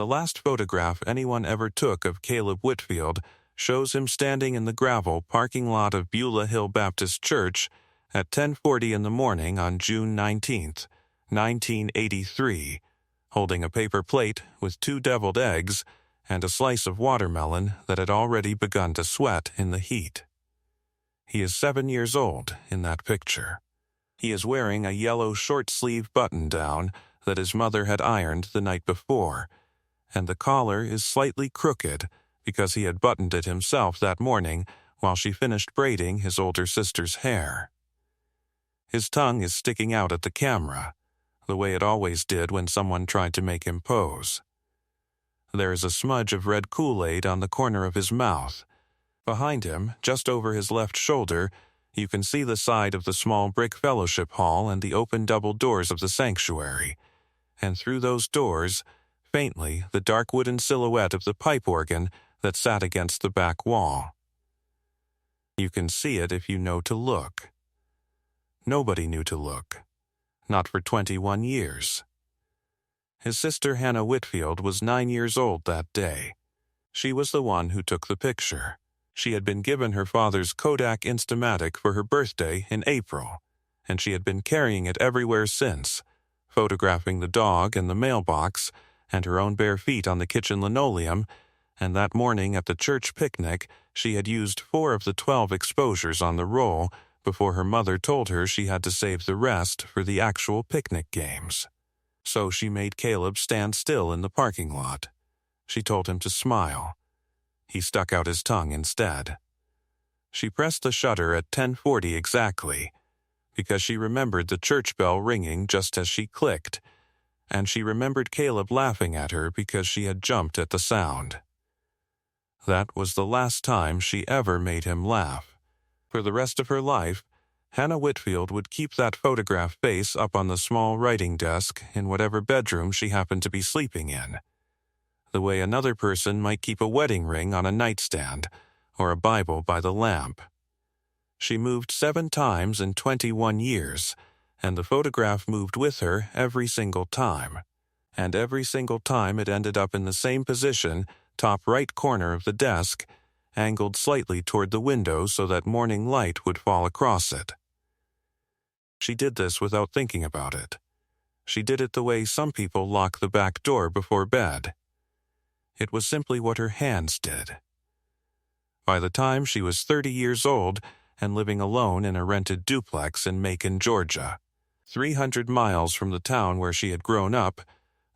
The last photograph anyone ever took of Caleb Whitfield shows him standing in the gravel parking lot of Beulah Hill Baptist Church at 10:40 in the morning on June 19, 1983, holding a paper plate with 2 deviled eggs and a slice of watermelon that had already begun to sweat in the heat. He is 7 years old in that picture. He is wearing a yellow short-sleeve button-down that his mother had ironed the night before, and the collar is slightly crooked because he had buttoned it himself that morning while she finished braiding his older sister's hair. His tongue is sticking out at the camera, the way it always did when someone tried to make him pose. There is a smudge of red Kool-Aid on the corner of his mouth. Behind him, just over his left shoulder, you can see the side of the small brick fellowship hall and the open double doors of the sanctuary, and through those doors, faintly, the dark wooden silhouette of the pipe organ that sat against the back wall. You can see it if you know to look. Nobody knew to look. Not for 21 years. His sister Hannah Whitfield was 9 years old that day. She was the one who took the picture. She had been given her father's Kodak Instamatic for her birthday in April, and she had been carrying it everywhere since, photographing the dog and the mailbox and her own bare feet on the kitchen linoleum, and that morning at the church picnic she had used 4 of the 12 exposures on the roll before her mother told her she had to save the rest for the actual picnic games. So she made Caleb stand still in the parking lot. She told him to smile. He stuck out his tongue instead. She pressed the shutter at 10:40 exactly, because she remembered the church bell ringing just as she clicked, and she remembered Caleb laughing at her because she had jumped at the sound. That was the last time she ever made him laugh. For the rest of her life, Hannah Whitfield would keep that photograph face up on the small writing desk in whatever bedroom she happened to be sleeping in, the way another person might keep a wedding ring on a nightstand or a Bible by the lamp. She moved 7 times in 21 years, and the photograph moved with her every single time. And every single time it ended up in the same position, top right corner of the desk, angled slightly toward the window so that morning light would fall across it. She did this without thinking about it. She did it the way some people lock the back door before bed. It was simply what her hands did. By the time she was 30 years old and living alone in a rented duplex in Macon, Georgia, 300 miles from the town where she had grown up,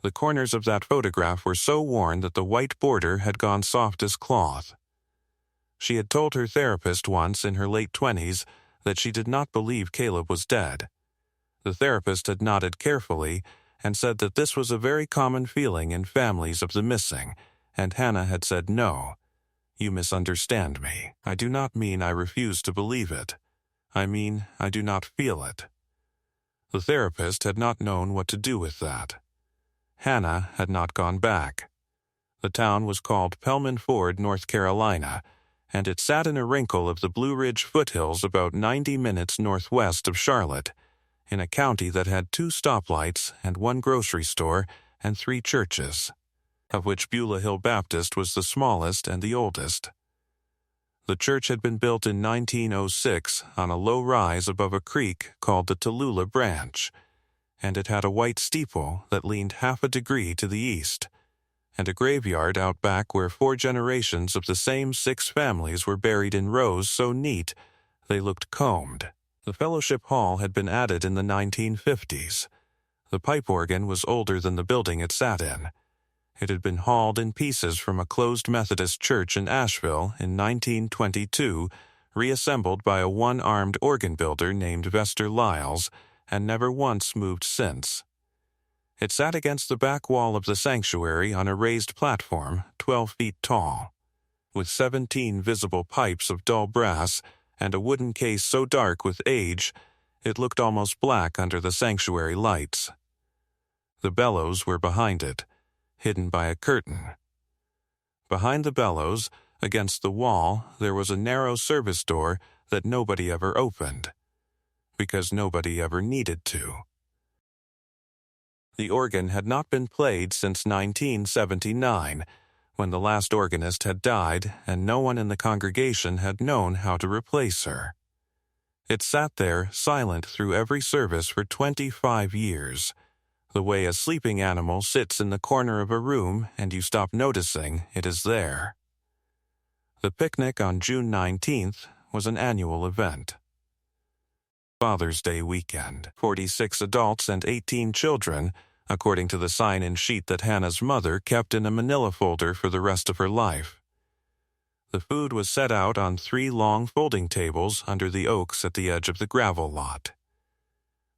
the corners of that photograph were so worn that the white border had gone soft as cloth. She had told her therapist once in her late 20s that she did not believe Caleb was dead. The therapist had nodded carefully and said that this was a very common feeling in families of the missing, and Hannah had said, "No, you misunderstand me. I do not mean I refuse to believe it. I mean I do not feel it." The therapist had not known what to do with that. Hannah had not gone back. The town was called Pelman Ford, North Carolina, and it sat in a wrinkle of the Blue Ridge foothills about 90 minutes northwest of Charlotte, in a county that had 2 stoplights and 1 grocery store and 3 churches, of which Beulah Hill Baptist was the smallest and the oldest. The church had been built in 1906 on a low rise above a creek called the Tallulah Branch, and it had a white steeple that leaned half a degree to the east, and a graveyard out back where 4 generations of the same 6 families were buried in rows so neat they looked combed. The fellowship hall had been added in the 1950s. The pipe organ was older than the building it sat in. It had been hauled in pieces from a closed Methodist church in Asheville in 1922, reassembled by a one-armed organ builder named Vester Lyles, and never once moved since. It sat against the back wall of the sanctuary on a raised platform 12 feet tall, with 17 visible pipes of dull brass and a wooden case so dark with age it looked almost black under the sanctuary lights. The bellows were behind it, hidden by a curtain. Behind the bellows, against the wall, there was a narrow service door that nobody ever opened, because nobody ever needed to. The organ had not been played since 1979, when the last organist had died and no one in the congregation had known how to replace her. It sat there silent through every service for 25 years, the way a sleeping animal sits in the corner of a room and you stop noticing it is there. The picnic on June 19th was an annual event. Father's Day weekend, 46 adults and 18 children, according to the sign-in sheet that Hannah's mother kept in a manila folder for the rest of her life. The food was set out on 3 long folding tables under the oaks at the edge of the gravel lot.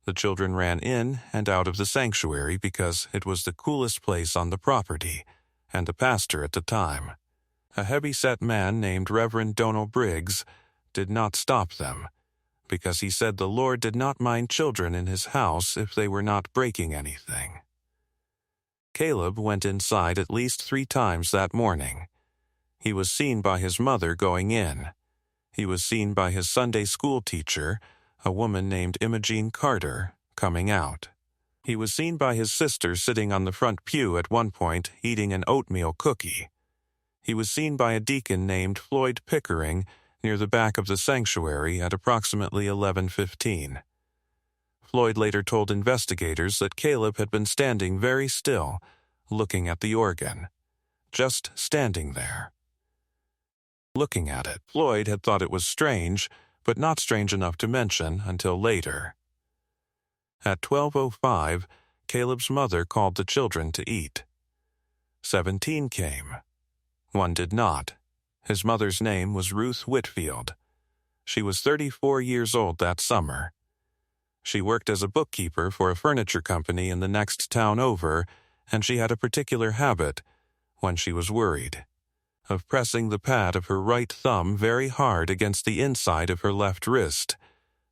The children ran in and out of the sanctuary because it was the coolest place on the property, and the pastor at the time, a heavy-set man named Reverend Donal Briggs, did not stop them, because he said the Lord did not mind children in his house if they were not breaking anything. Caleb went inside at least 3 times that morning. He was seen by his mother going in. He was seen by his Sunday school teacher, a woman named Imogene Carter, coming out. He was seen by his sister sitting on the front pew at one point eating an oatmeal cookie. He was seen by a deacon named Floyd Pickering near the back of the sanctuary at approximately 11:15. Floyd later told investigators that Caleb had been standing very still, looking at the organ. Just standing there. Looking at it, Floyd had thought it was strange, but not strange enough to mention until later. At 12:05, Caleb's mother called the children to eat. 17 came. 1 did not. His mother's name was Ruth Whitfield. She was 34 years old that summer. She worked as a bookkeeper for a furniture company in the next town over, and she had a particular habit, when she was worried, of pressing the pad of her right thumb very hard against the inside of her left wrist,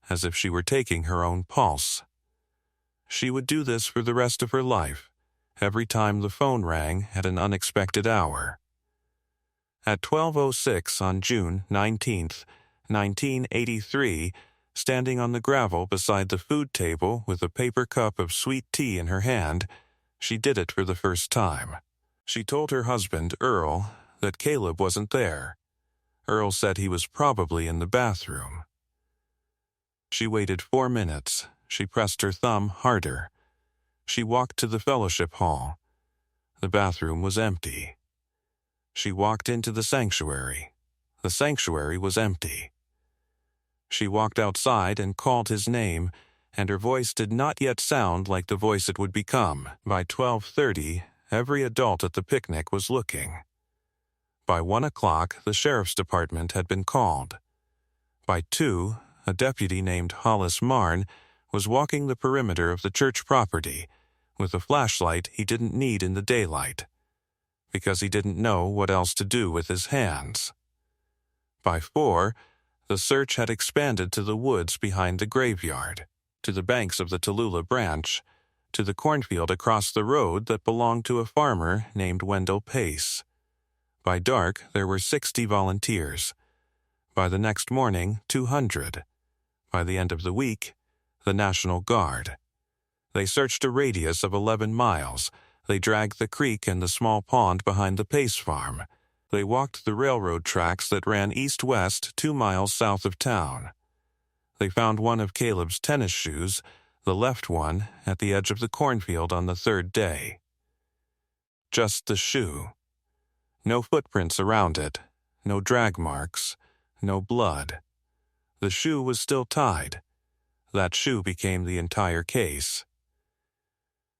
as if she were taking her own pulse. She would do this for the rest of her life, every time the phone rang at an unexpected hour. At 12:06 on June 19th, 1983, standing on the gravel beside the food table with a paper cup of sweet tea in her hand, she did it for the first time. She told her husband, Earl, that Caleb wasn't there. Earl said he was probably in the bathroom. She waited 4 minutes. She pressed her thumb harder. She walked to the fellowship hall. The bathroom was empty. She walked into the sanctuary. The sanctuary was empty. She walked outside and called his name, and her voice did not yet sound like the voice it would become. By 12:30, every adult at the picnic was looking. By 1 o'clock, the sheriff's department had been called. By 2, a deputy named Hollis Marn was walking the perimeter of the church property with a flashlight he didn't need in the daylight, because he didn't know what else to do with his hands. By 4, the search had expanded to the woods behind the graveyard, to the banks of the Tallulah Branch, to the cornfield across the road that belonged to a farmer named Wendell Pace. By dark, there were 60 volunteers. By the next morning, 200. By the end of the week, the National Guard. They searched a radius of 11 miles. They dragged the creek and the small pond behind the Pace farm. They walked the railroad tracks that ran east-west 2 miles south of town. They found one of Caleb's tennis shoes, the left one, at the edge of the cornfield on the 3rd day. Just the shoe. No footprints around it, no drag marks, no blood. The shoe was still tied. That shoe became the entire case.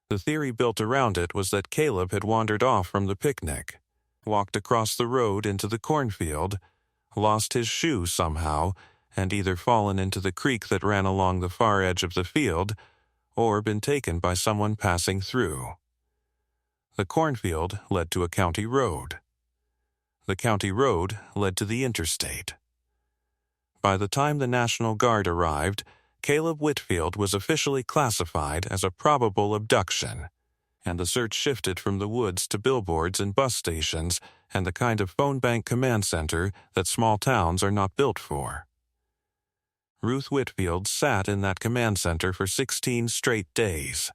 The theory built around it was that Caleb had wandered off from the picnic, walked across the road into the cornfield, lost his shoe somehow, and either fallen into the creek that ran along the far edge of the field, or been taken by someone passing through. The cornfield led to a county road. The county road led to the interstate. By the time the National Guard arrived, Caleb Whitfield was officially classified as a probable abduction, and the search shifted from the woods to billboards and bus stations and the kind of phone bank command center that small towns are not built for. Ruth Whitfield sat in that command center for 16 straight days.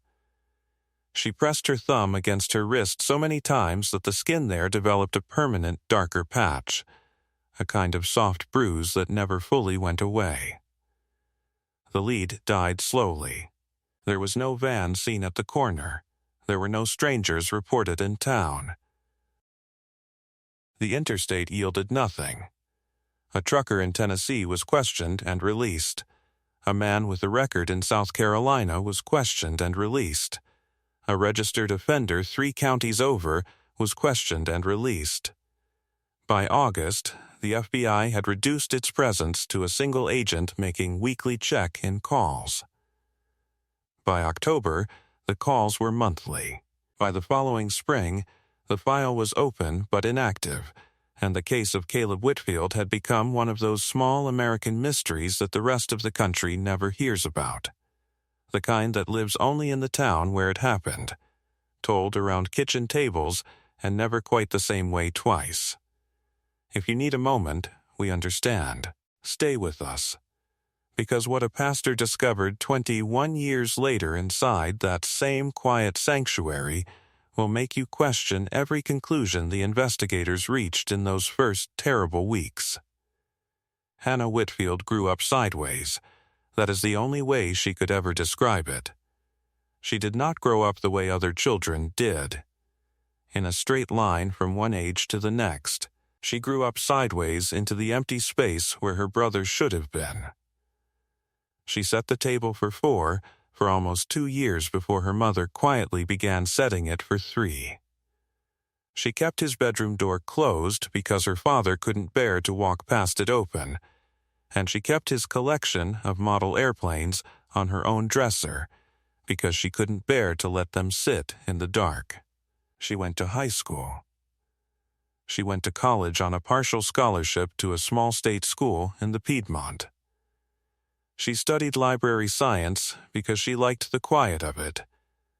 She pressed her thumb against her wrist so many times that the skin there developed a permanent, darker patch, a kind of soft bruise that never fully went away. The lead died slowly. There was no van seen at the corner. There were no strangers reported in town. The interstate yielded nothing. A trucker in Tennessee was questioned and released. A man with a record in South Carolina was questioned and released. A registered offender 3 counties over was questioned and released. By August, the FBI had reduced its presence to a single agent making weekly check-in calls. By October, the calls were monthly. By the following spring, the file was open but inactive, and the case of Caleb Whitfield had become one of those small American mysteries that the rest of the country never hears about. The kind that lives only in the town where it happened, told around kitchen tables and never quite the same way twice. If you need a moment, we understand. Stay with us. Because what a pastor discovered 21 years later inside that same quiet sanctuary will make you question every conclusion the investigators reached in those first terrible weeks. Hannah Whitfield grew up sideways. That is the only way she could ever describe it. She did not grow up the way other children did. In a straight line from one age to the next, she grew up sideways into the empty space where her brother should have been. She set the table for 4 for almost 2 years before her mother quietly began setting it for 3. She kept his bedroom door closed because her father couldn't bear to walk past it open, and she kept his collection of model airplanes on her own dresser because she couldn't bear to let them sit in the dark. She went to high school. She went to college on a partial scholarship to a small state school in the Piedmont. She studied library science because she liked the quiet of it,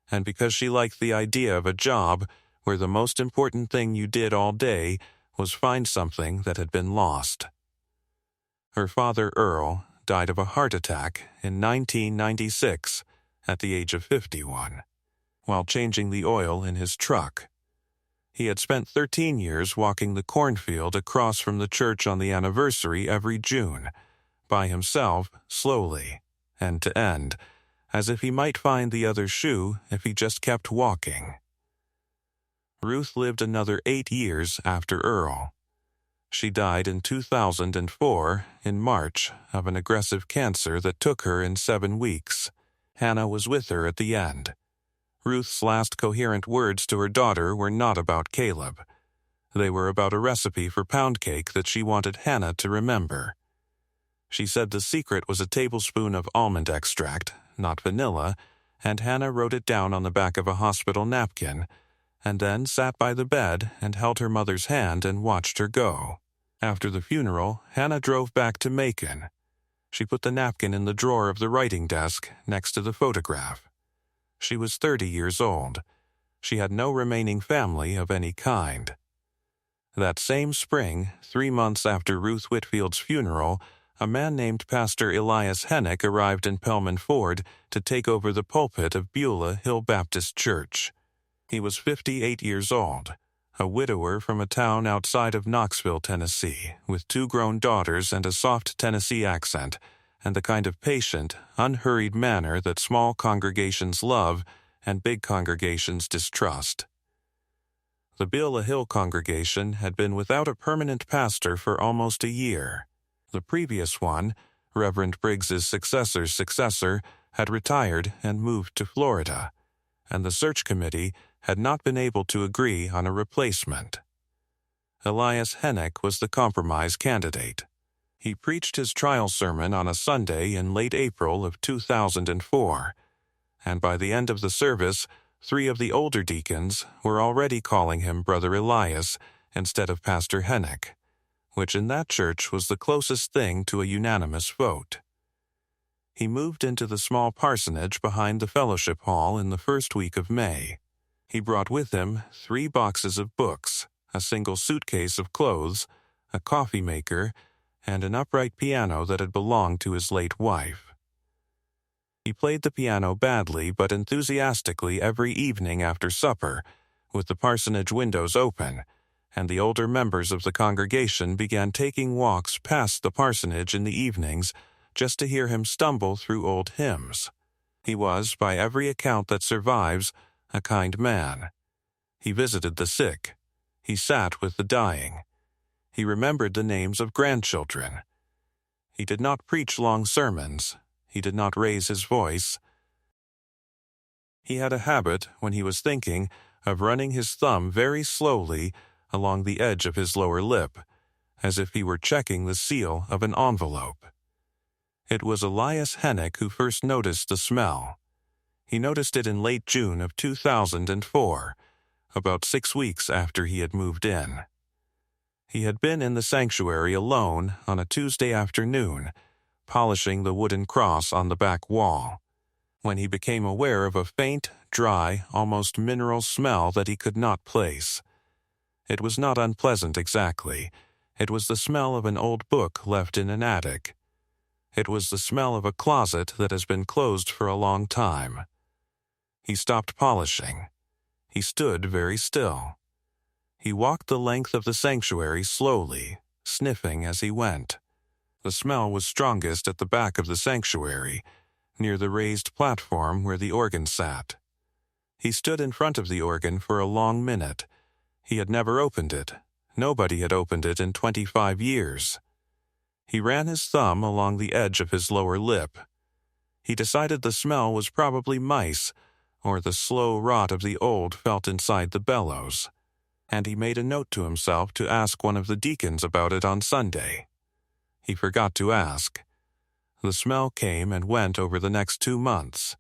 and because she liked the idea of a job where the most important thing you did all day was find something that had been lost. Her father, Earl, died of a heart attack in 1996 at the age of 51, while changing the oil in his truck. He had spent 13 years walking the cornfield across from the church on the anniversary every June, by himself, slowly, end to end, as if he might find the other shoe if he just kept walking. Ruth lived another 8 years after Earl. She died in 2004, in March, of an aggressive cancer that took her in 7 weeks. Hannah was with her at the end. Ruth's last coherent words to her daughter were not about Caleb. They were about a recipe for pound cake that she wanted Hannah to remember. She said the secret was a tablespoon of almond extract, not vanilla, and Hannah wrote it down on the back of a hospital napkin, and then sat by the bed and held her mother's hand and watched her go. After the funeral, Hannah drove back to Macon. She put the napkin in the drawer of the writing desk next to the photograph. She was 30 years old. She had no remaining family of any kind. That same spring, 3 months after Ruth Whitfield's funeral, a man named Pastor Elias Hennick arrived in Pelman Ford to take over the pulpit of Beulah Hill Baptist Church. He was 58 years old, a widower from a town outside of Knoxville, Tennessee, with 2 grown daughters and a soft Tennessee accent, and the kind of patient, unhurried manner that small congregations love and big congregations distrust. The Beulah Hill congregation had been without a permanent pastor for almost a year. The previous one, Reverend Briggs's successor's successor, had retired and moved to Florida, and the search committee had not been able to agree on a replacement. Elias Hennick was the compromise candidate. He preached his trial sermon on a Sunday in late April of 2004, and by the end of the service, 3 of the older deacons were already calling him Brother Elias instead of Pastor Hennick, which in that church was the closest thing to a unanimous vote. He moved into the small parsonage behind the fellowship hall in the first week of May. He brought with him 3 boxes of books, a single suitcase of clothes, a coffee maker, and an upright piano that had belonged to his late wife. He played the piano badly but enthusiastically every evening after supper, with the parsonage windows open, and the older members of the congregation began taking walks past the parsonage in the evenings just to hear him stumble through old hymns. He was, by every account that survives, a kind man. He visited the sick. He sat with the dying. He remembered the names of grandchildren. He did not preach long sermons. He did not raise his voice. He had a habit, when he was thinking, of running his thumb very slowly along the edge of his lower lip, as if he were checking the seal of an envelope. It was Elias Hennick who first noticed the smell. He noticed it in late June of 2004, about 6 weeks after he had moved in. He had been in the sanctuary alone on a Tuesday afternoon, polishing the wooden cross on the back wall, when he became aware of a faint, dry, almost mineral smell that he could not place. It was not unpleasant exactly. It was the smell of an old book left in an attic. It was the smell of a closet that has been closed for a long time. He stopped polishing. He stood very still. He walked the length of the sanctuary slowly, sniffing as he went. The smell was strongest at the back of the sanctuary, near the raised platform where the organ sat. He stood in front of the organ for a long minute. He had never opened it. Nobody had opened it in 25 years. He ran his thumb along the edge of his lower lip. He decided the smell was probably mice, or the slow rot of the old felt inside the bellows, and he made a note to himself to ask one of the deacons about it on Sunday. He forgot to ask. The smell came and went over the next 2 months.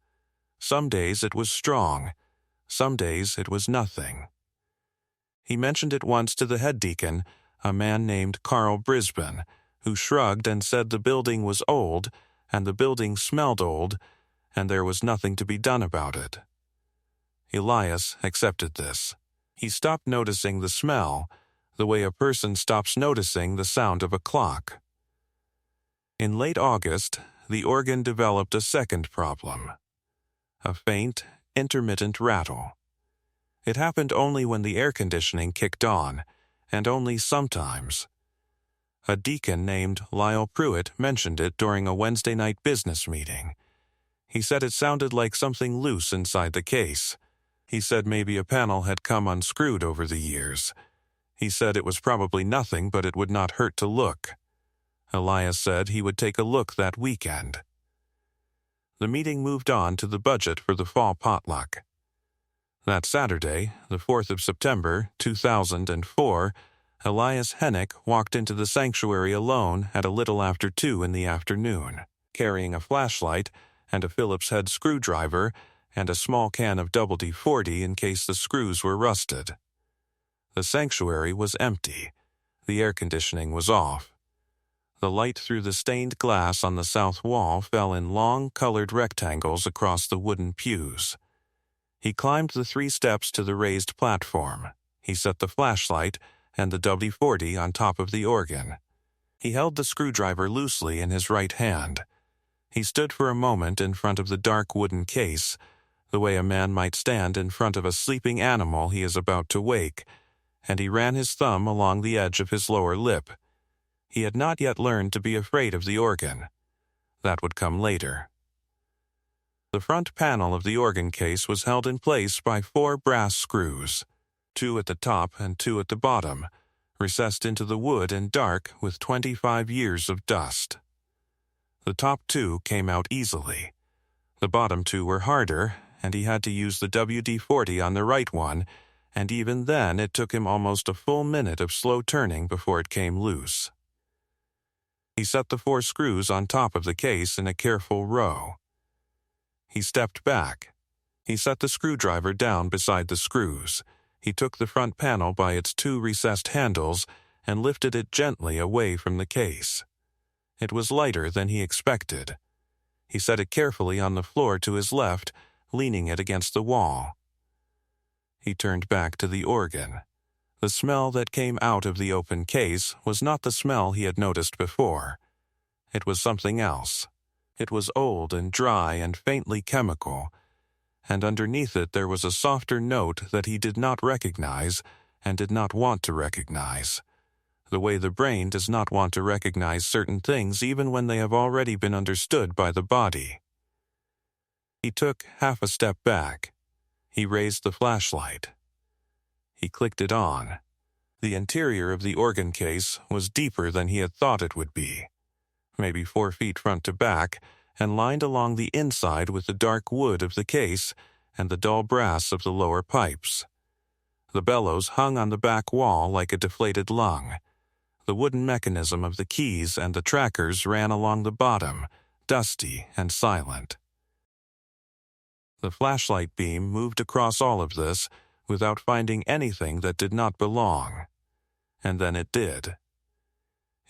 Some days it was strong. Some days it was nothing. He mentioned it once to the head deacon, a man named Carl Brisbane, who shrugged and said the building was old, and the building smelled old, and there was nothing to be done about it. Elias accepted this. He stopped noticing the smell, the way a person stops noticing the sound of a clock. In late August, the organ developed a second problem: a faint, intermittent rattle. It happened only when the air conditioning kicked on, and only sometimes. A deacon named Lyle Pruitt mentioned it during a Wednesday night business meeting. He said it sounded like something loose inside the case. He said maybe a panel had come unscrewed over the years. He said it was probably nothing, but it would not hurt to look. Elias said he would take a look that weekend. The meeting moved on to the budget for the fall potluck. That Saturday, the 4th of September, 2004, Elias Hennick walked into the sanctuary alone at a little after 2 in the afternoon, carrying a flashlight and a Phillips head screwdriver and a small can of WD-40 in case the screws were rusted. The sanctuary was empty. The air conditioning was off. The light through the stained glass on the south wall fell in long, colored rectangles across the wooden pews. He climbed the 3 steps to the raised platform. He set the flashlight and the WD-40 on top of the organ. He held the screwdriver loosely in his right hand. He stood for a moment in front of the dark wooden case, the way a man might stand in front of a sleeping animal he is about to wake, and he ran his thumb along the edge of his lower lip. He had not yet learned to be afraid of the organ. That would come later. The front panel of the organ case was held in place by 4 brass screws, 2 at the top and 2 at the bottom, recessed into the wood and dark with 25 years of dust. The top 2 came out easily. The bottom 2 were harder, and he had to use the WD-40 on the right one, and even then it took him almost a full minute of slow turning before it came loose. He set the 4 screws on top of the case in a careful row. He stepped back. He set the screwdriver down beside the screws. He took the front panel by its 2 recessed handles and lifted it gently away from the case. It was lighter than he expected. He set it carefully on the floor to his left, leaning it against the wall. He turned back to the organ. The smell that came out of the open case was not the smell he had noticed before. It was something else. It was old and dry and faintly chemical, and underneath it there was a softer note that he did not recognize and did not want to recognize, the way the brain does not want to recognize certain things even when they have already been understood by the body. He took half a step back. He raised the flashlight. He clicked it on. The interior of the organ case was deeper than he had thought it would be, maybe 4 feet front to back, and lined along the inside with the dark wood of the case and the dull brass of the lower pipes. The bellows hung on the back wall like a deflated lung. The wooden mechanism of the keys and the trackers ran along the bottom, dusty and silent. The flashlight beam moved across all of this without finding anything that did not belong. And then it did.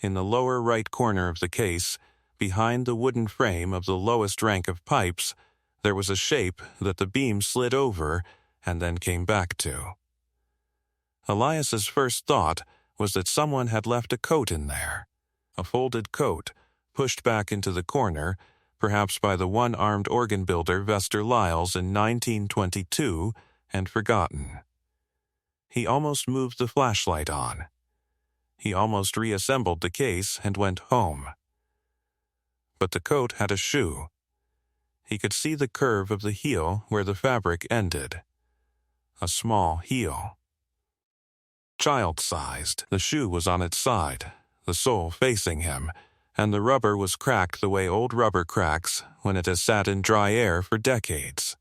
In the lower right corner of the case, behind the wooden frame of the lowest rank of pipes, there was a shape that the beam slid over and then came back to. Elias's first thought was that someone had left a coat in there, a folded coat, pushed back into the corner, perhaps by the one-armed organ builder Vester Lyles in 1922, and forgotten. He almost moved the flashlight on. He almost reassembled the case and went home. But the coat had a shoe. He could see the curve of the heel where the fabric ended. A small heel. Child-sized, the shoe was on its side, the sole facing him, and the rubber was cracked the way old rubber cracks when it has sat in dry air for decades.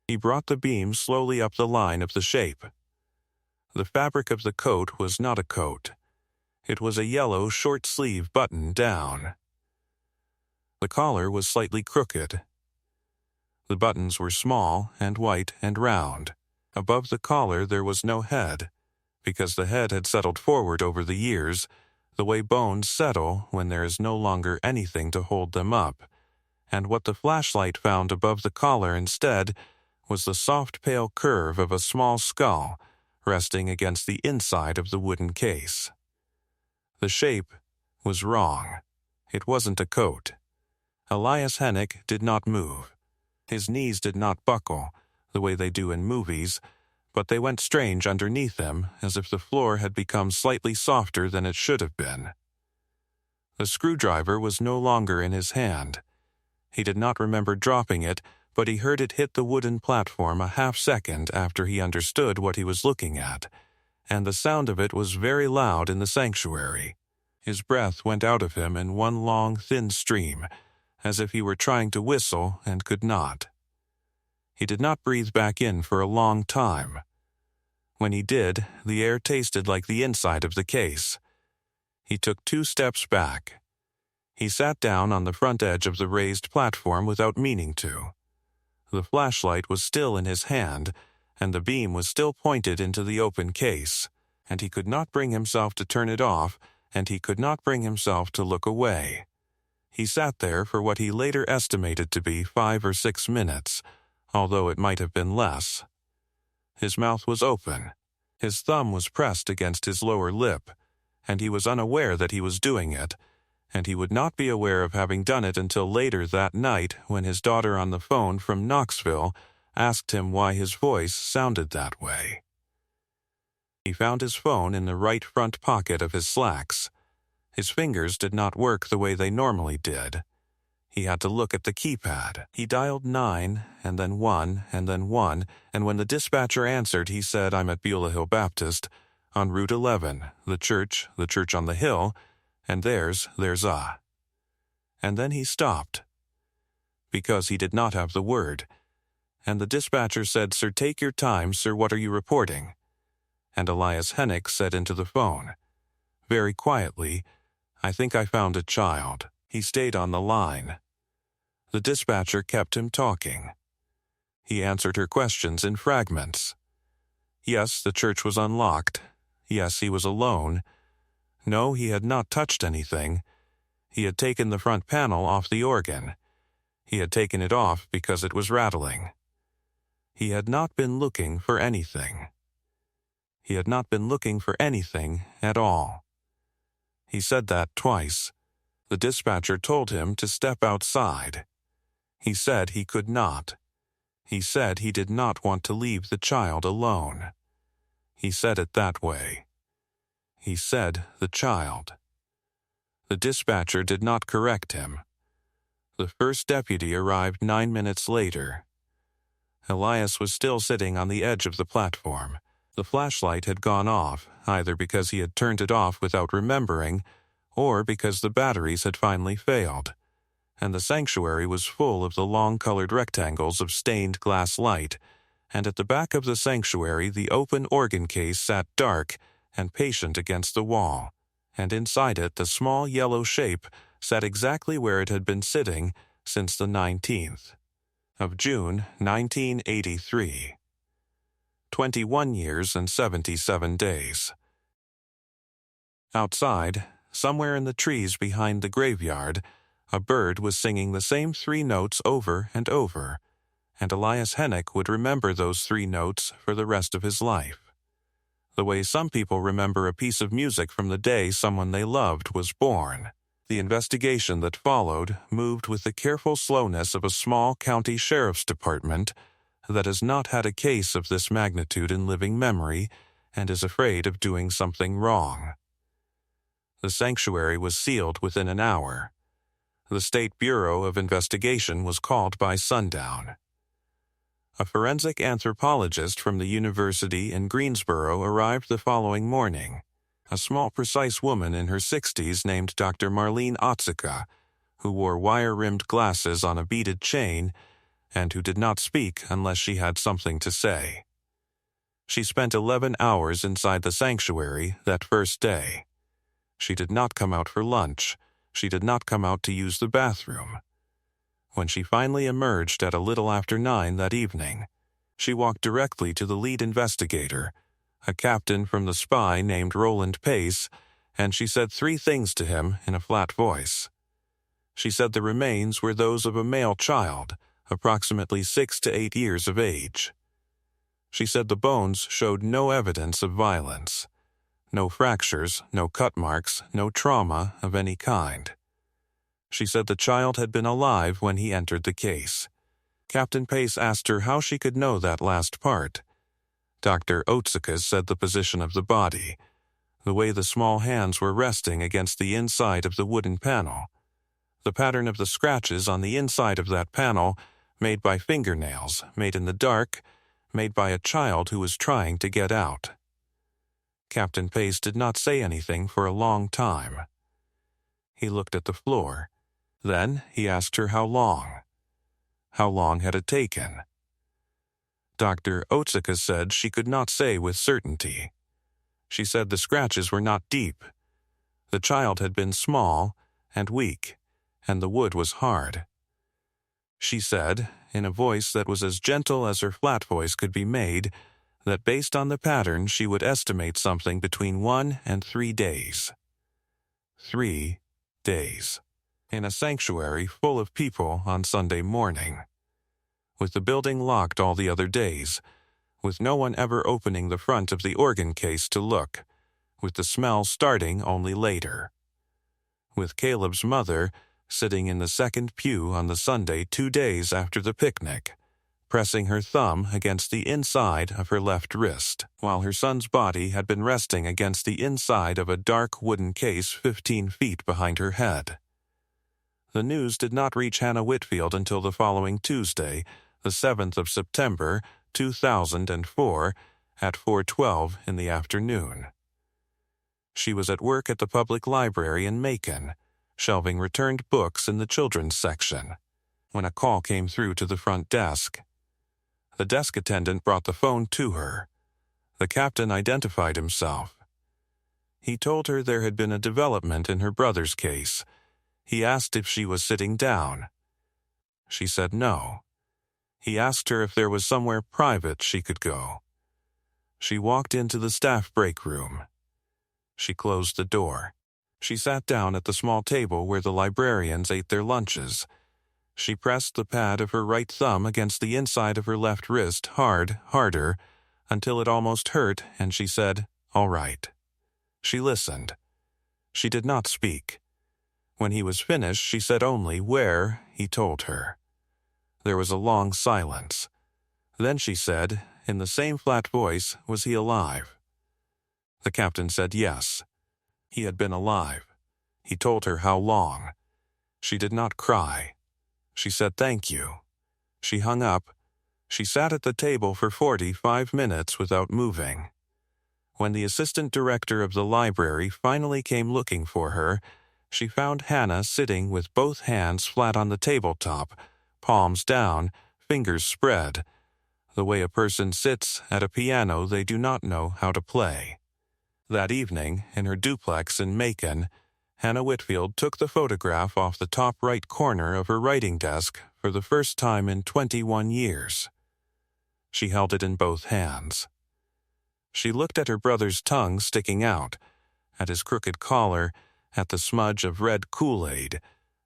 He brought the beam slowly up the line of the shape. The fabric of the coat was not a coat. It was a yellow short-sleeve button down. The collar was slightly crooked. The buttons were small and white and round. Above the collar there was no head, because the head had settled forward over the years, the way bones settle when there is no longer anything to hold them up, and what the flashlight found above the collar instead was the soft pale curve of a small skull resting against the inside of the wooden case. The shape was wrong. It wasn't a coat. Elias Hennick did not move. His knees did not buckle, the way they do in movies, but they went strange underneath him, as if the floor had become slightly softer than it should have been. The screwdriver was no longer in his hand. He did not remember dropping it, but he heard it hit the wooden platform a half-second after he understood what he was looking at, and the sound of it was very loud in the sanctuary. His breath went out of him in one long, thin stream, as if he were trying to whistle and could not. He did not breathe back in for a long time. When he did, the air tasted like the inside of the case. He took 2 steps back. He sat down on the front edge of the raised platform without meaning to. The flashlight was still in his hand, and the beam was still pointed into the open case, and he could not bring himself to turn it off, and he could not bring himself to look away. He sat there for what he later estimated to be 5 or 6 minutes, although it might have been less. His mouth was open. His thumb was pressed against his lower lip, and he was unaware that he was doing it, and he would not be aware of having done it until later that night when his daughter on the phone from Knoxville asked him why his voice sounded that way. He found his phone in the right front pocket of his slacks. His fingers did not work the way they normally did. He had to look at the keypad. He dialed 9, and then 1, and then 1, and when the dispatcher answered, he said, "I'm at Beulah Hill Baptist, on Route 11, the church on the hill, and there's a." And then he stopped, because he did not have the word. And the dispatcher said, "Sir, take your time, sir, what are you reporting?" And Elias Hennick said into the phone, very quietly, "I think I found a child." He stayed on the line. The dispatcher kept him talking. He answered her questions in fragments. Yes, the church was unlocked. Yes, he was alone. No, he had not touched anything. He had taken the front panel off the organ. He had taken it off because it was rattling. He had not been looking for anything. He had not been looking for anything at all. He said that twice. The dispatcher told him to step outside. He said he could not. He said he did not want to leave the child alone. He said it that way. He said the child. The dispatcher did not correct him. The first deputy arrived 9 minutes later. Elias was still sitting on the edge of the platform. The flashlight had gone off, either because he had turned it off without remembering, or because the batteries had finally failed, and the sanctuary was full of the long-colored rectangles of stained glass light, and at the back of the sanctuary the open organ case sat dark and patient against the wall, and inside it the small yellow shape sat exactly where it had been sitting since the 19th of June, 1983. 21 years and 77 days. Outside, somewhere in the trees behind the graveyard, a bird was singing the same 3 notes over and over, and Elias Hennick would remember those 3 notes for the rest of his life. The way some people remember a piece of music from the day someone they loved was born. The investigation that followed moved with the careful slowness of a small county sheriff's department that has not had a case of this magnitude in living memory and is afraid of doing something wrong. The sanctuary was sealed within an hour. The State Bureau of Investigation was called by sundown. A forensic anthropologist from the university in Greensboro arrived the following morning. A small, precise woman in her 60s named Dr. Marlene Otsuka, who wore wire-rimmed glasses on a beaded chain and who did not speak unless she had something to say. She spent 11 hours inside the sanctuary that first day. She did not come out for lunch. She did not come out to use the bathroom. When she finally emerged at a little after 9 that evening, she walked directly to the lead investigator, a captain from the SPY named Roland Pace, and she said 3 things to him in a flat voice. She said the remains were those of a male child, approximately 6 to 8 years of age. She said the bones showed no evidence of violence. No fractures, no cut marks, no trauma of any kind. She said the child had been alive when he entered the case. Captain Pace asked her how she could know that last part. Dr. Otsuka said the position of the body, the way the small hands were resting against the inside of the wooden panel, the pattern of the scratches on the inside of that panel, made by fingernails, made in the dark, made by a child who was trying to get out. Captain Pace did not say anything for a long time. He looked at the floor. Then he asked her how long. How long had it taken? Dr. Otsuka said she could not say with certainty. She said the scratches were not deep. The child had been small and weak, and the wood was hard. She said, in a voice that was as gentle as her flat voice could be made, that based on the pattern she would estimate something between 1 and 3 days. 3 days. In a sanctuary full of people on Sunday morning. With the building locked all the other days, with no one ever opening the front of the organ case to look, with the smell starting only later. With Caleb's mother sitting in the second pew on the Sunday 2 days after the picnic, pressing her thumb against the inside of her left wrist, while her son's body had been resting against the inside of a dark wooden case 15 feet behind her head. The news did not reach Hannah Whitfield until the following Tuesday, the 7th of September, 2004, at 4:12 in the afternoon. She was at work at the public library in Macon, shelving returned books in the children's section, when a call came through to the front desk. The desk attendant brought the phone to her. The captain identified himself. He told her there had been a development in her brother's case. He asked if she was sitting down. She said no. He asked her if there was somewhere private she could go. She walked into the staff break room. She closed the door. She sat down at the small table where the librarians ate their lunches. She pressed the pad of her right thumb against the inside of her left wrist harder, until it almost hurt, and she said, "All right." She listened. She did not speak. When he was finished, she said only where, he told her. There was a long silence. Then she said, in the same flat voice, was he alive? The captain said yes. He had been alive. He told her how long. She did not cry. She said thank you. She hung up. She sat at the table for 45 minutes without moving. When the assistant director of the library finally came looking for her, she found Hannah sitting with both hands flat on the tabletop, palms down, fingers spread, the way a person sits at a piano they do not know how to play. That evening, in her duplex in Macon, Hannah Whitfield took the photograph off the top right corner of her writing desk for the first time in 21 years. She held it in both hands. She looked at her brother's tongue sticking out, at his crooked collar, at the smudge of red Kool-Aid,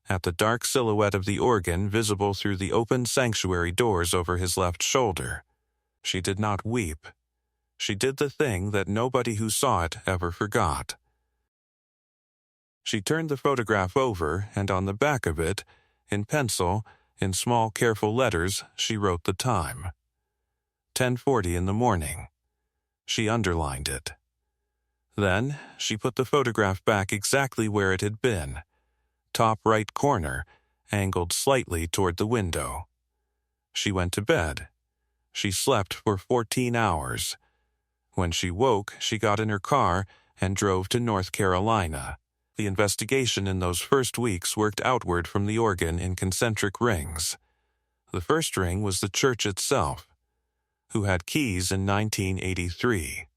at the dark silhouette of the organ visible through the open sanctuary doors over his left shoulder. She did not weep. She did the thing that nobody who saw it ever forgot. She turned the photograph over, and on the back of it, in pencil, in small careful letters, she wrote the time. 10:40 in the morning. She underlined it. Then she put the photograph back exactly where it had been, top right corner, angled slightly toward the window. She went to bed. She slept for 14 hours. When she woke, she got in her car and drove to North Carolina. The investigation in those first weeks worked outward from the organ in concentric rings. The first ring was the church itself. Who had keys in 1983?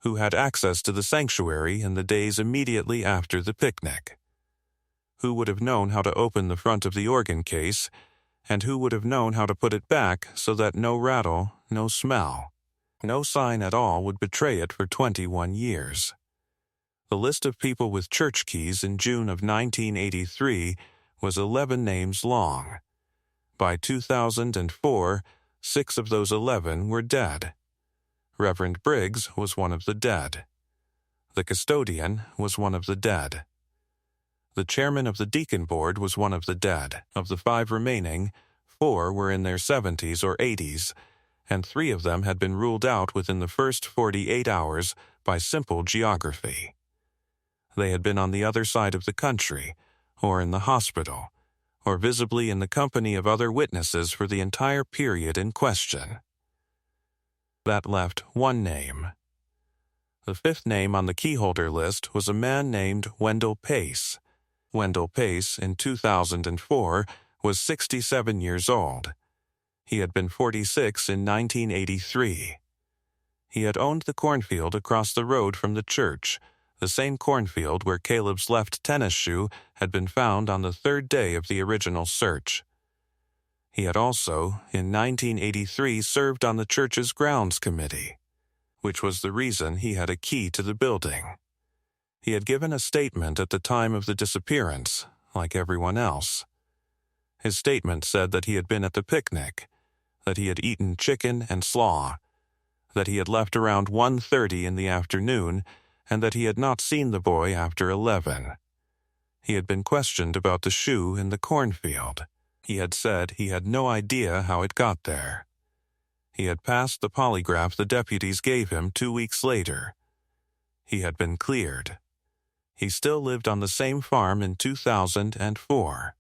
Who had access to the sanctuary in the days immediately after the picnic? Who would have known how to open the front of the organ case, and who would have known how to put it back so that no rattle, no smell, no sign at all would betray it for 21 years? The list of people with church keys in June of 1983 was 11 names long. By 2004, 6 of those 11 were dead. Reverend Briggs was one of the dead. The custodian was one of the dead. The chairman of the deacon board was one of the dead. Of the 5 remaining, 4 were in their 70s or 80s, and 3 of them had been ruled out within the first 48 hours by simple geography. They had been on the other side of the country, or in the hospital, or visibly in the company of other witnesses for the entire period in question. That left 1 name. The 5th name on the keyholder list was a man named Wendell Pace. Wendell Pace, in 2004, was 67 years old. He had been 46 in 1983. He had owned the cornfield across the road from the church, the same cornfield where Caleb's left tennis shoe had been found on the 3rd day of the original search. He had also, in 1983, served on the church's grounds committee, which was the reason he had a key to the building. He had given a statement at the time of the disappearance, like everyone else. His statement said that he had been at the picnic, that he had eaten chicken and slaw, that he had left around 1:30 in the afternoon, and that he had not seen the boy after 11. He had been questioned about the shoe in the cornfield. He had said he had no idea how it got there. He had passed the polygraph the deputies gave him 2 weeks later. He had been cleared. He still lived on the same farm in 2004.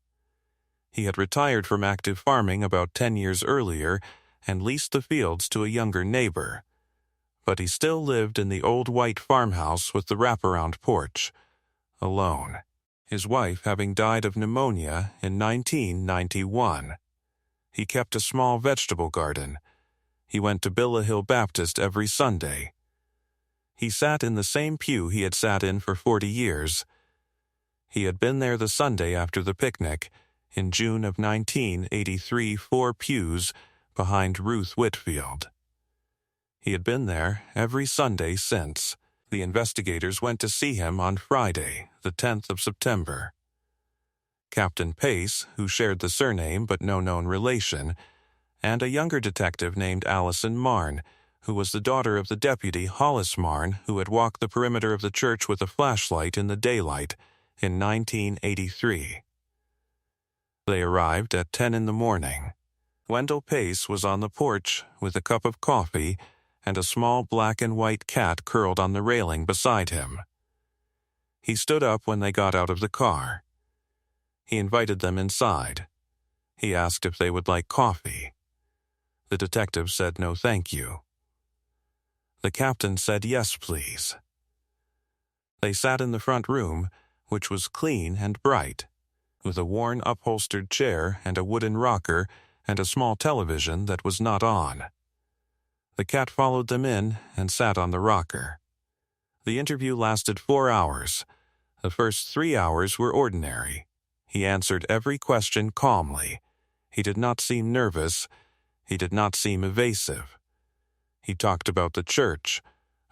He had retired from active farming about 10 years earlier and leased the fields to a younger neighbor. But he still lived in the old white farmhouse with the wraparound porch, alone, his wife having died of pneumonia in 1991. He kept a small vegetable garden. He went to Billa Hill Baptist every Sunday. He sat in the same pew he had sat in for 40 years. He had been there the Sunday after the picnic, in June of 1983, 4 pews behind Ruth Whitfield. He had been there every Sunday since. The investigators went to see him on Friday, the 10th of September. Captain Pace, who shared the surname but no known relation, and a younger detective named Allison Marn, who was the daughter of the deputy Hollis Marn, who had walked the perimeter of the church with a flashlight in the daylight, in 1983. They arrived at 10 in the morning. Wendell Pace was on the porch with a cup of coffee and a small black and white cat curled on the railing beside him. He stood up when they got out of the car. He invited them inside. He asked if they would like coffee. The detective said no thank you. The captain said yes, please. They sat in the front room, which was clean and bright, with a worn upholstered chair and a wooden rocker and a small television that was not on. The cat followed them in and sat on the rocker. The interview lasted 4 hours. The first 3 hours were ordinary. He answered every question calmly. He did not seem nervous. He did not seem evasive. He talked about the church,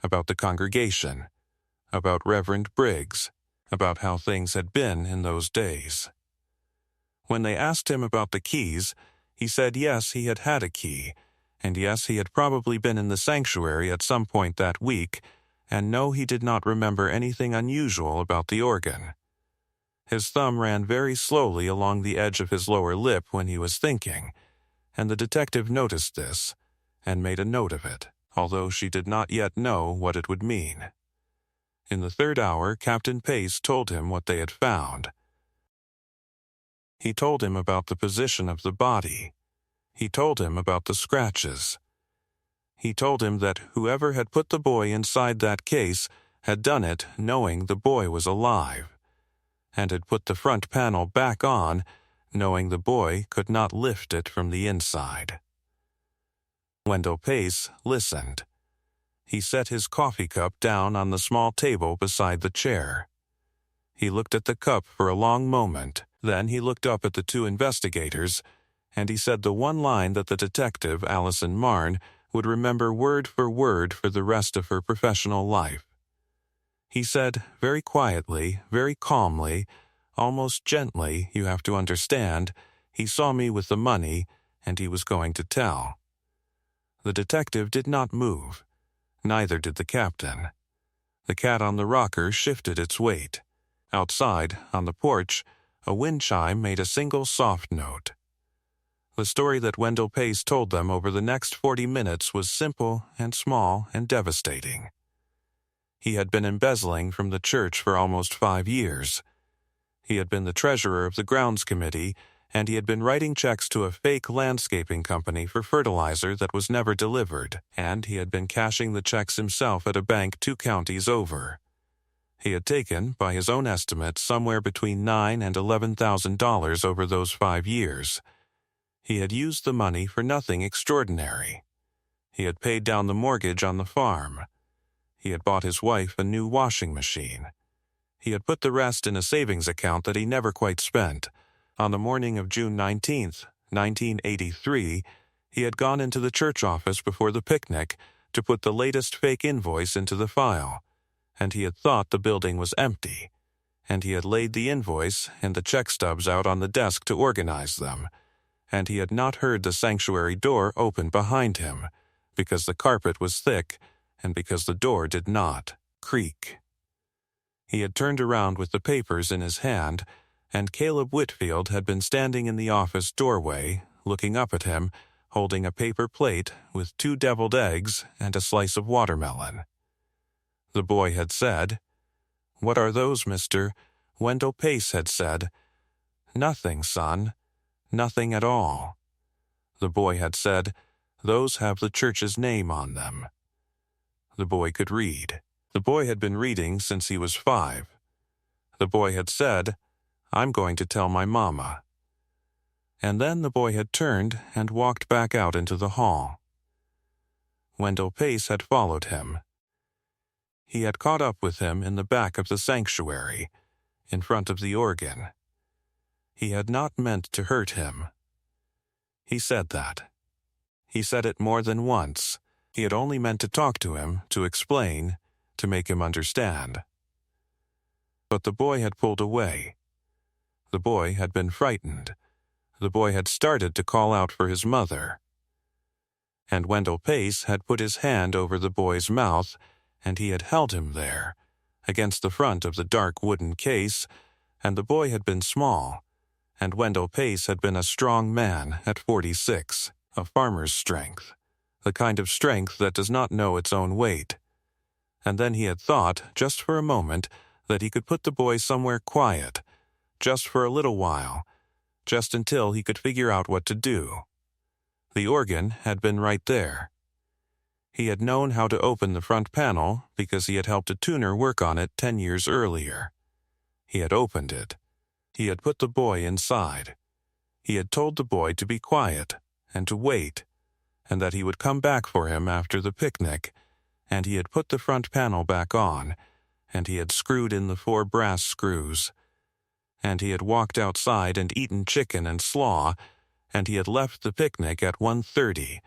about the congregation, about Reverend Briggs, about how things had been in those days. When they asked him about the keys, he said yes, he had had a key, and yes, he had probably been in the sanctuary at some point that week, and no, he did not remember anything unusual about the organ. His thumb ran very slowly along the edge of his lower lip when he was thinking, and the detective noticed this and made a note of it, although she did not yet know what it would mean. In the third hour, Captain Pace told him what they had found. He told him about the position of the body. He told him about the scratches. He told him that whoever had put the boy inside that case had done it knowing the boy was alive, and had put the front panel back on, knowing the boy could not lift it from the inside. Wendell Pace listened. He set his coffee cup down on the small table beside the chair. He looked at the cup for a long moment. Then he looked up at the two investigators, and he said the one line that the detective, Allison Marne, would remember word for the rest of her professional life. He said, very quietly, very calmly, almost gently, you have to understand, he saw me with the money, and he was going to tell. The detective did not move. Neither did the captain. The cat on the rocker shifted its weight. Outside, on the porch, a wind chime made a single soft note. The story that Wendell Pace told them over the next 40 minutes was simple and small and devastating. He had been embezzling from the church for almost 5 years. He had been the treasurer of the grounds committee, and he had been writing checks to a fake landscaping company for fertilizer that was never delivered, and he had been cashing the checks himself at a bank 2 counties over. He had taken, by his own estimates, somewhere between $9,000 and $11,000 over those 5 years. He had used the money for nothing extraordinary. He had paid down the mortgage on the farm. He had bought his wife a new washing machine. He had put the rest in a savings account that he never quite spent. On the morning of June 19th, 1983, he had gone into the church office before the picnic to put the latest fake invoice into the file, and he had thought the building was empty, and he had laid the invoice and the check stubs out on the desk to organize them, and he had not heard the sanctuary door open behind him, because the carpet was thick and because the door did not creak. He had turned around with the papers in his hand, and Caleb Whitfield had been standing in the office doorway, looking up at him, holding a paper plate with 2 deviled eggs and a slice of watermelon. The boy had said, "What are those, mister?" Wendell Pace had said, "Nothing, son. Nothing at all." The boy had said, "Those have the church's name on them." The boy could read. The boy had been reading since he was 5. The boy had said, "I'm going to tell my mama." And then the boy had turned and walked back out into the hall. Wendell Pace had followed him. He had caught up with him in the back of the sanctuary, in front of the organ. He had not meant to hurt him. He said that. He said it more than once. He had only meant to talk to him, to explain, to make him understand. But the boy had pulled away. The boy had been frightened. The boy had started to call out for his mother. And Wendell Pace had put his hand over the boy's mouth, and he had held him there, against the front of the dark wooden case, and the boy had been small, and Wendell Pace had been a strong man at 46, a farmer's strength, the kind of strength that does not know its own weight. And then he had thought, just for a moment, that he could put the boy somewhere quiet, just for a little while, just until he could figure out what to do. The organ had been right there. He had known how to open the front panel because he had helped a tuner work on it 10 years earlier. He had opened it. He had put the boy inside. He had told the boy to be quiet and to wait, and that he would come back for him after the picnic, and he had put the front panel back on, and he had screwed in the 4 brass screws, and he had walked outside and eaten chicken and slaw, and he had left the picnic at 1:30,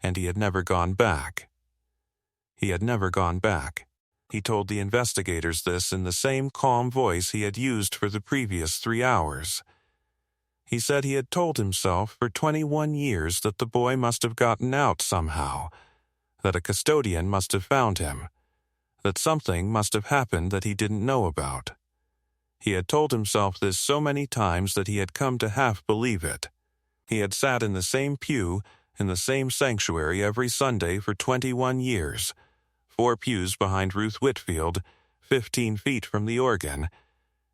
and he had never gone back. He had never gone back. He told the investigators this in the same calm voice he had used for the previous 3 hours. He said he had told himself for 21 years that the boy must have gotten out somehow, that a custodian must have found him, that something must have happened that he didn't know about. He had told himself this so many times that he had come to half believe it. He had sat in the same pew, in the same sanctuary every Sunday for 21 years, 4 pews behind Ruth Whitfield, 15 feet from the organ,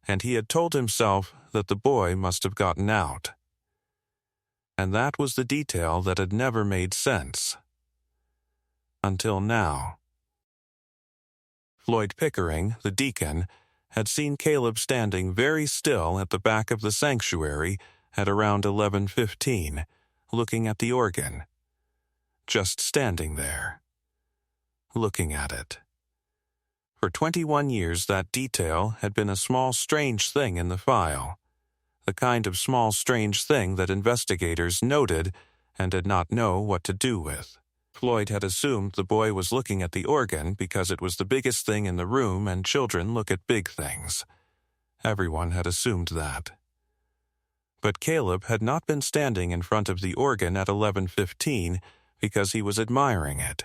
and he had told himself that the boy must have gotten out. And that was the detail that had never made sense. Until now. Floyd Pickering, the deacon, had seen Caleb standing very still at the back of the sanctuary at around 11:15, looking at the organ. Just standing there. Looking at it. For 21 years that detail had been a small strange thing in the file, the kind of small strange thing that investigators noted and did not know what to do with. Floyd had assumed the boy was looking at the organ because it was the biggest thing in the room and children look at big things. Everyone had assumed that. But Caleb had not been standing in front of the organ at 11:15 because he was admiring it.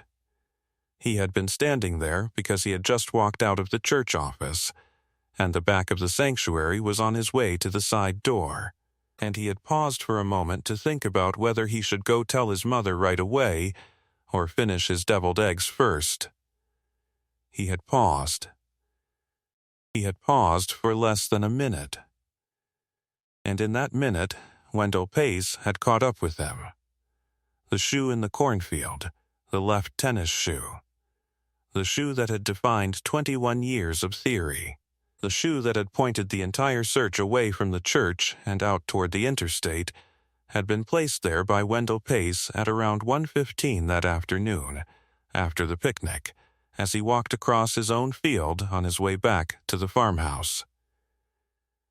He had been standing there because he had just walked out of the church office, and the back of the sanctuary was on his way to the side door, and he had paused for a moment to think about whether he should go tell his mother right away or finish his deviled eggs first. He had paused. He had paused for less than a minute. And in that minute, Wendell Pace had caught up with him. The shoe in the cornfield, the left tennis shoe. The shoe that had defined 21 years of theory. The shoe that had pointed the entire search away from the church and out toward the interstate had been placed there by Wendell Pace at around 1:15 that afternoon, after the picnic, as he walked across his own field on his way back to the farmhouse.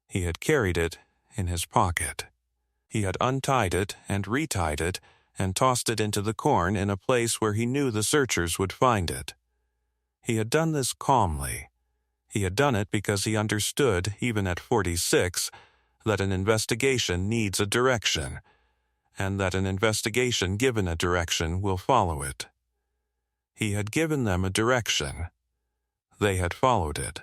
He had carried it in his pocket. He had untied it and retied it and tossed it into the corn in a place where he knew the searchers would find it. He had done this calmly. He had done it because he understood, even at 46, that an investigation needs a direction, and that an investigation given a direction will follow it. He had given them a direction. They had followed it.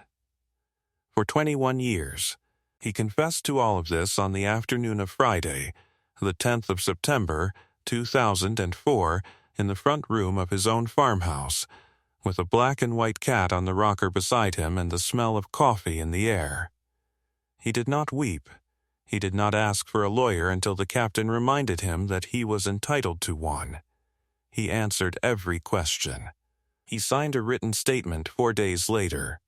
For 21 years, he confessed to all of this on the afternoon of Friday, the 10th of September, 2004, in the front room of his own farmhouse, with a black and white cat on the rocker beside him and the smell of coffee in the air. He did not weep. He did not ask for a lawyer until the captain reminded him that he was entitled to one. He answered every question. He signed a written statement 4 days later.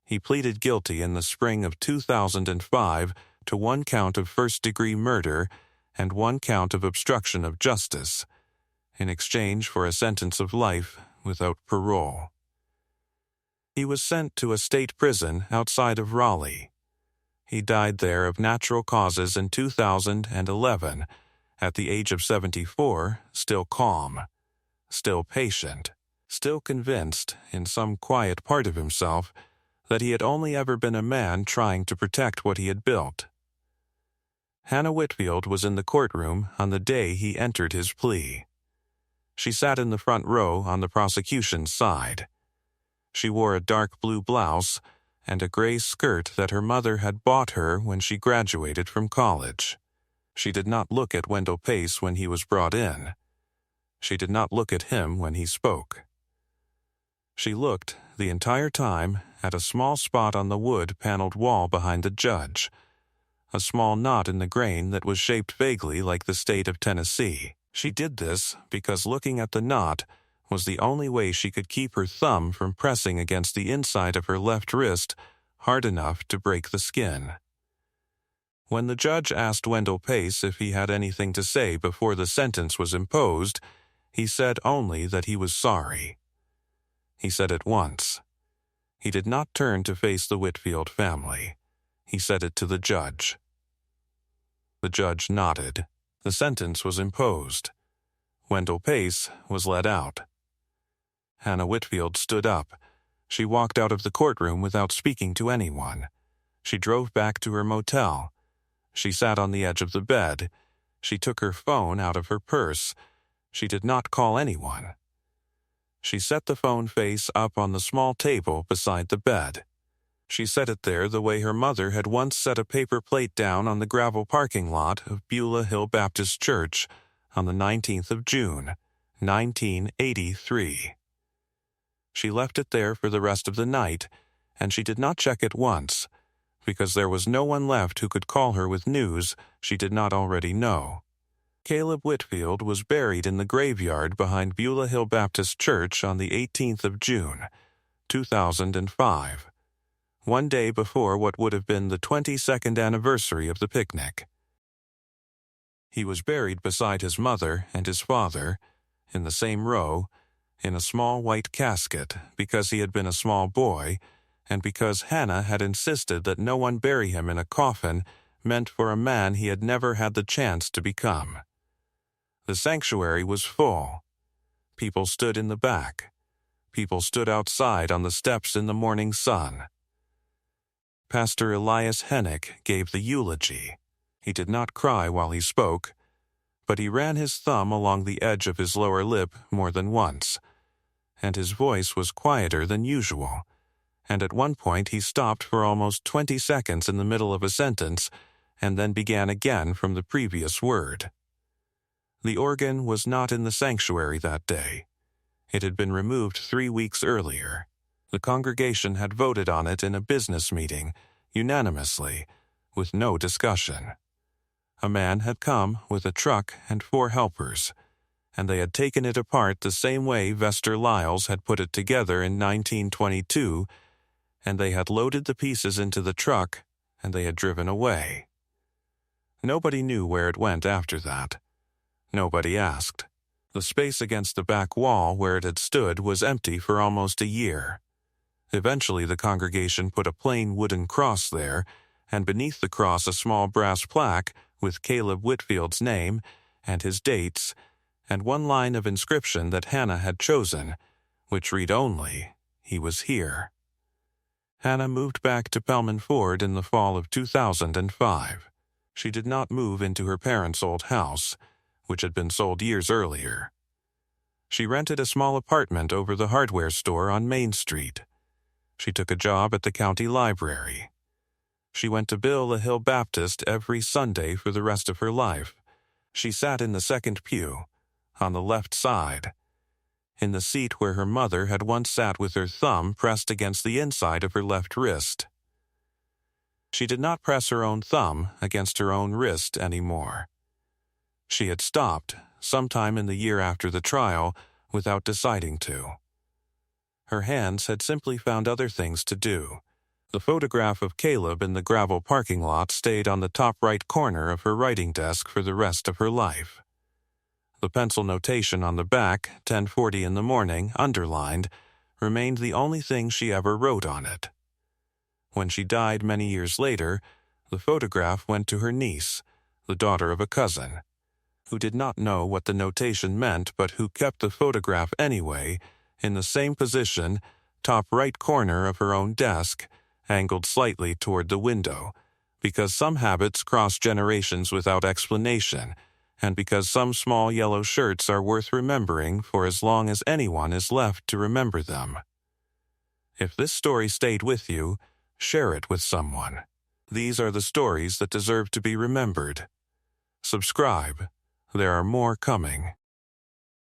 He pleaded guilty in the spring of 2005 to 1 count of first-degree murder and 1 count of obstruction of justice, in exchange for a sentence of life without parole. He was sent to a state prison outside of Raleigh. He died there of natural causes in 2011, at the age of 74, still calm, still patient, still convinced, in some quiet part of himself, that he had only ever been a man trying to protect what he had built. Hannah Whitfield was in the courtroom on the day he entered his plea. She sat in the front row on the prosecution's side. She wore a dark blue blouse, and a gray skirt that her mother had bought her when she graduated from college. She did not look at Wendell Pace when he was brought in. She did not look at him when he spoke. She looked, the entire time, at a small spot on the wood-paneled wall behind the judge, a small knot in the grain that was shaped vaguely like the state of Tennessee. She did this because looking at the knot was the only way she could keep her thumb from pressing against the inside of her left wrist hard enough to break the skin. When the judge asked Wendell Pace if he had anything to say before the sentence was imposed, he said only that he was sorry. He said it once. He did not turn to face the Whitfield family. He said it to the judge. The judge nodded. The sentence was imposed. Wendell Pace was let out. Hannah Whitfield stood up. She walked out of the courtroom without speaking to anyone. She drove back to her motel. She sat on the edge of the bed. She took her phone out of her purse. She did not call anyone. She set the phone face up on the small table beside the bed. She set it there the way her mother had once set a paper plate down on the gravel parking lot of Beulah Hill Baptist Church on the 19th of June, 1983. She left it there for the rest of the night, and she did not check it once, because there was no one left who could call her with news she did not already know. Caleb Whitfield was buried in the graveyard behind Beulah Hill Baptist Church on the 18th of June, 2005, one day before what would have been the 22nd anniversary of the picnic. He was buried beside his mother and his father, in the same row, in a small white casket, because he had been a small boy, and because Hannah had insisted that no one bury him in a coffin meant for a man he had never had the chance to become. The sanctuary was full. People stood in the back. People stood outside on the steps in the morning sun. Pastor Elias Hennick gave the eulogy. He did not cry while he spoke, but he ran his thumb along the edge of his lower lip more than once, and his voice was quieter than usual, and at one point he stopped for almost 20 seconds in the middle of a sentence and then began again from the previous word. The organ was not in the sanctuary that day. It had been removed 3 weeks earlier. The congregation had voted on it in a business meeting, unanimously, with no discussion. A man had come with a truck and 4 helpers, and they had taken it apart the same way Vester Lyles had put it together in 1922, and they had loaded the pieces into the truck, and they had driven away. Nobody knew where it went after that. Nobody asked. The space against the back wall where it had stood was empty for almost a year. Eventually the congregation put a plain wooden cross there, and beneath the cross a small brass plaque with Caleb Whitfield's name and his dates, and one line of inscription that Hannah had chosen, which read only, "He was here." Hannah moved back to Pelman Ford in the fall of 2005. She did not move into her parents' old house, which had been sold years earlier. She rented a small apartment over the hardware store on Main Street. She took a job at the county library. She went to Beulah Hill Baptist every Sunday for the rest of her life. She sat in the second pew, on the left side, in the seat where her mother had once sat with her thumb pressed against the inside of her left wrist. She did not press her own thumb against her own wrist anymore. She had stopped, sometime in the year after the trial, without deciding to. Her hands had simply found other things to do. The photograph of Caleb in the gravel parking lot stayed on the top right corner of her writing desk for the rest of her life. The pencil notation on the back, 10:40 in the morning, underlined, remained the only thing she ever wrote on it. When she died many years later, the photograph went to her niece, the daughter of a cousin, who did not know what the notation meant but who kept the photograph anyway, in the same position, top right corner of her own desk, angled slightly toward the window, because some habits cross generations without explanation, and because some small yellow shirts are worth remembering for as long as anyone is left to remember them. If this story stayed with you, Share it with someone. These are the stories that deserve to be remembered. Subscribe. There are more coming.